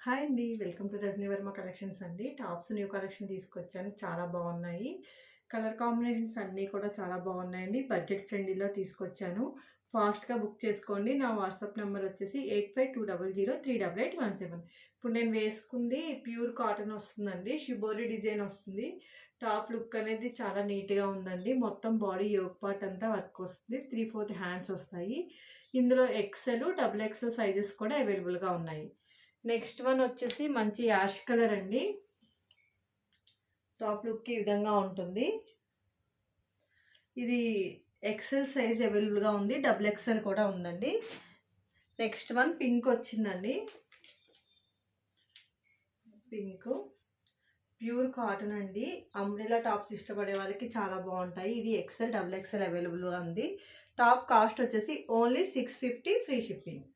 Hi అండి. Welcome to Rajani Varma collections అండి. Tops new collection తీసుకొచ్చాను. చాలా బాగున్నాయి. కలర్ కాంబినేషన్స్ అన్నీ కూడా చాలా బాగున్నాయండి. బడ్జెట్ ఫ్రెండ్లీలో తీసుకొచ్చాను. ఫాస్ట్‌గా బుక్ చేసుకోండి. నా వాట్సాప్ నెంబర్ వచ్చేసి 8520038817. ఇప్పుడు నేను వేసుకుంది ప్యూర్ కాటన్ వస్తుందండి. షిబోరి డిజైన్ వస్తుంది. టాప్ లుక్ అనేది చాలా నీట్‌గా ఉందండి. మొత్తం బాడీ యోక్ పార్ట్ అంతా వర్క్ వస్తుంది. 3/4 హ్యాండ్స్ వస్తాయి. ఇందులో ఎక్సెల్, డబుల్ ఎక్సెల్ సైజెస్ కూడా అవైలబుల్‌గా ఉన్నాయి. నెక్స్ట్ వన్ వచ్చేసి మంచి యాష్ కలర్ అండి. టాప్ లుక్ ఈ విధంగా ఉంటుంది. ఇది ఎక్సెల్ సైజ్ అవైలబుల్గా ఉంది. డబుల్ ఎక్సెల్ కూడా ఉందండి. నెక్స్ట్ వన్ పింక్ వచ్చిందండి. పింక్ ప్యూర్ కాటన్ అండి. అంబ్రెలా టాప్స్ ఇష్టపడే వాళ్ళకి చాలా బాగుంటాయి. ఇది ఎక్సెల్, డబుల్ ఎక్సెల్ అవైలబుల్గా ఉంది. టాప్ కాస్ట్ వచ్చేసి ఓన్లీ 650 ఫ్రీ షిప్పింగ్.